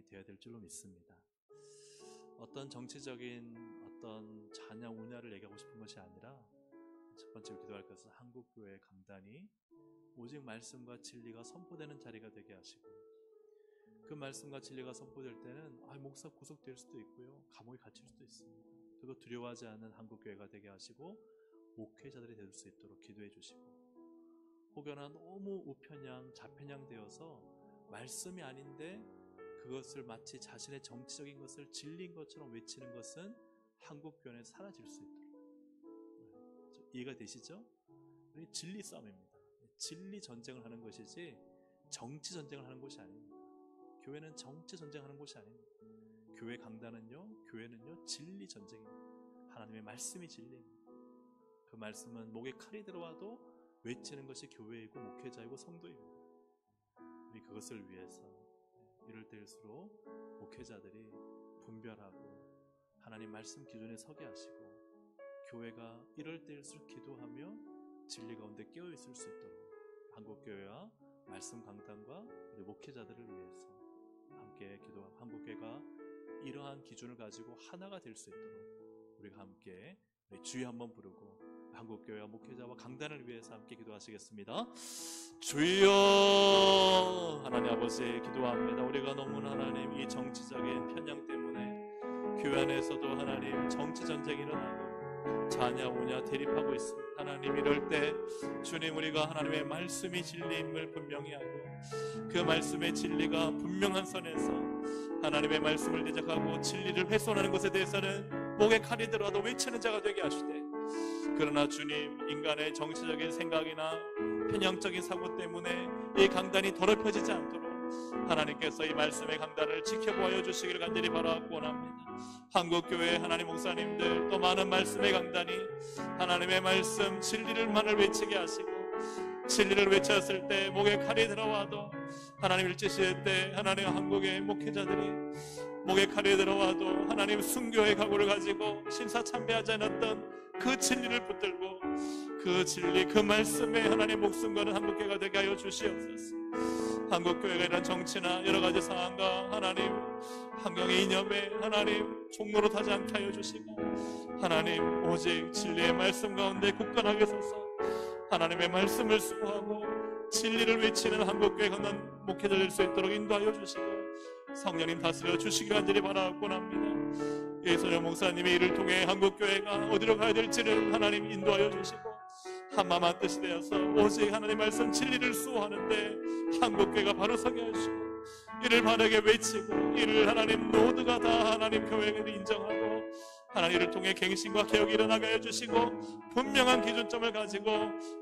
되어야 될 줄로 믿습니다. 어떤 정치적인 어떤 찬양 운야를 얘기하고 싶은 것이 아니라 첫 번째로 기도할 것은 한국교회의 강단이 오직 말씀과 진리가 선포되는 자리가 되게 하시고, 그 말씀과 진리가 선포될 때는 목사 구속될 수도 있고요, 감옥에 갇힐 수도 있습니다. 그거 두려워하지 않는 한국교회가 되게 하시고 목회자들이 될 수 있도록 기도해 주시고, 혹여나 너무 우편향 좌편향 되어서 말씀이 아닌데 그것을 마치 자신의 정치적인 것을 진리인 것처럼 외치는 것은 한국교회에 사라질 수 있도록. 이해가 되시죠? 진리 싸움입니다. 진리 전쟁을 하는 것이지 정치 전쟁을 하는 것이 아닙니다. 교회는 정치 전쟁하는 곳이 아닙니다. 교회 강단은요, 교회는요 진리 전쟁입니다. 하나님의 말씀이 진리입니다. 그 말씀은 목에 칼이 들어와도 외치는 것이 교회이고 목회자이고 성도입니다. 우리 그것을 위해서 이럴 때일수록 목회자들이 분별하고 하나님 말씀 기준에 서게 하시고, 교회가 이럴 때일수록 기도하며 진리 가운데 깨어있을 수 있도록 한국교회와 말씀 강단과 우리 목회자들을 위해서 함께 기도하고, 한국교회가 이러한 기준을 가지고 하나가 될 수 있도록 우리가 함께 주여 한번 부르고 한국교회와 목회자와 강단을 위해서 함께 기도하시겠습니다. 주여. 하나님 아버지 기도합니다. 우리가 너무나 하나님 이 정치적인 편향 때문에 교회 안에서도 하나님 정치 전쟁이 일어나고 자냐 오냐 대립하고 있습니다. 하나님 이럴 때 주님, 우리가 하나님의 말씀이 진리임을 분명히 하고 그 말씀의 진리가 분명한 선에서 하나님의 말씀을 대적하고 진리를 훼손하는 것에 대해서는 목에 칼이 들어도 외치는 자가 되게 하시되, 그러나 주님, 인간의 정치적인 생각이나 편향적인 사고 때문에 이 강단이 더럽혀지지 않도록 하나님께서 이 말씀의 강단을 지켜보아 주시기를 간절히 바라고 원합니다. 한국교회 하나님 목사님들 또 많은 말씀의 강단이 하나님의 말씀 진리를만을 외치게 하시고, 진리를 외쳤을 때 목에 칼이 들어와도 하나님 일제시대 때 하나님 한국의 목회자들이 목에 칼이 들어와도 하나님 순교의 각오를 가지고 심사참배하지 않았던 그 진리를 붙들고 그 진리 그 말씀에 하나님 목숨 거는 한국교회가 되게 하여 주시옵소서. 한국교회가 이런 정치나 여러 가지 상황과 하나님 환경의 이념에 하나님 종로로 타지 않게 하여 주시고, 하나님 오직 진리의 말씀 가운데 굳건하게 서서 하나님의 말씀을 수호하고 진리를 외치는 한국교회 걷는 목회자 될 수 있도록 인도하여 주시고 성령님 다스려 주시기를 간절히 바라고 합니다. 예수님 목사님의 일을 통해 한국교회가 어디로 가야 될지를 하나님 인도하여 주시고 한마음 한뜻이 되어서 오직 하나님 말씀 진리를 수호하는데 한국교회가 바로 서게 하시고 이를 바르게 외치고 이를 하나님 모두가 다 하나님 교회를 인정하고 하나님 이를 통해 갱신과 개혁이 일어나게 해주시고 분명한 기준점을 가지고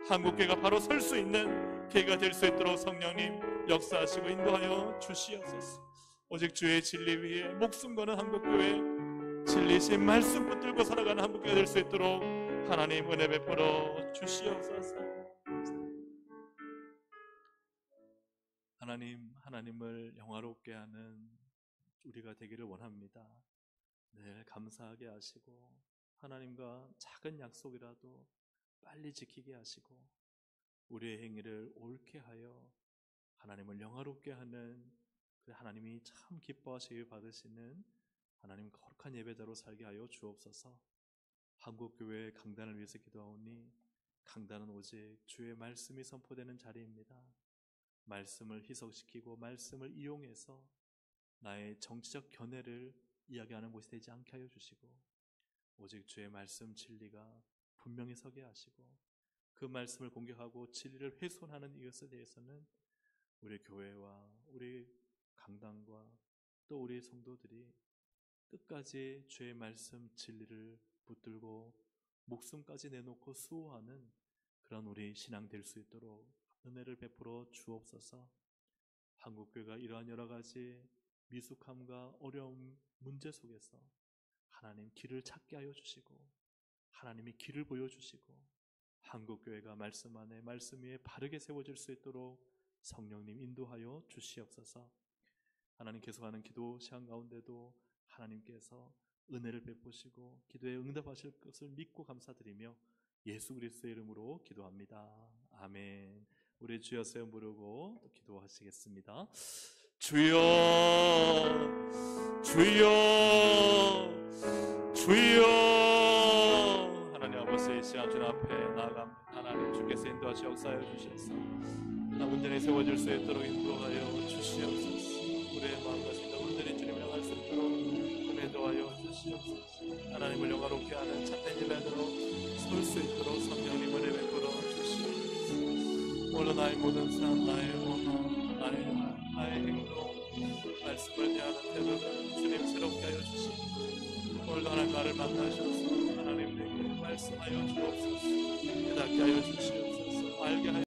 한국교회가 바로 설 수 있는 계기가 될 수 있도록 성령님 역사하시고 인도하여 주시옵소서. 오직 주의 진리 위에 목숨 거는 한국교회, 진리신 말씀 붙들고 살아가는 한국교회가 될 수 있도록 하나님 은혜 베풀어 주시옵소서. 하나님을 영화롭게 하는 우리가 되기를 원합니다. 늘 감사하게 하시고 하나님과 작은 약속이라도 빨리 지키게 하시고 우리의 행위를 옳게 하여 하나님을 영화롭게 하는 그 하나님이 참 기뻐하시길 받으시는 하나님 거룩한 예배자로 살게 하여 주옵소서. 한국교회 강단을 위해서 기도하오니 강단은 오직 주의 말씀이 선포되는 자리입니다. 말씀을 희석시키고 말씀을 이용해서 나의 정치적 견해를 이야기하는 곳이 되지 않게 하여 주시고 오직 주의 말씀 진리가 분명히 서게 하시고 그 말씀을 공격하고 진리를 훼손하는 이것에 대해서는 우리 교회와 우리 강단과 또 우리 성도들이 끝까지 주의 말씀 진리를 붙들고 목숨까지 내놓고 수호하는 그런 우리 신앙 될 수 있도록 은혜를 베풀어 주옵소서. 한국교회가 이러한 여러 가지 미숙함과 어려움 문제 속에서 하나님 길을 찾게 하여 주시고 하나님이 길을 보여주시고 한국교회가 말씀 안에 말씀 위에 바르게 세워질 수 있도록 성령님 인도하여 주시옵소서. 하나님 계속하는 기도 시간 가운데도 하나님께서 은혜를 베푸시고 기도에 응답하실 것을 믿고 감사드리며 예수 그리스도의 이름으로 기도합니다. 아멘. 우리 주여 세워 부르고 또 기도하시겠습니다. 주여 주여 주여. 하나님 아버지 이 시간 주님 앞에 나아갑니다. 하나님 주께서 인도하시 역사하여 주셔서 나 온전히 세워질 수 있도록 인도하여 주시옵소서. 우리의 마음과 생각 온전히 주님을 향할 수 있도록 인도하여 주시옵소서. 하나님을 영화롭게 하는 참된 예배자로 설 수 있도록 성령님 은혜 베풀어 주시옵소서. 오늘 나의 모든 삶, 나의 언어, 나의 행동, 말씀을 대하는 태도를 주님 새롭게 하여 주시고 오늘도 하나님 나를 만나셔서 하나님 내게 말씀하여 주옵소서. 깨닫게 하여 주시옵소서. 알게 하여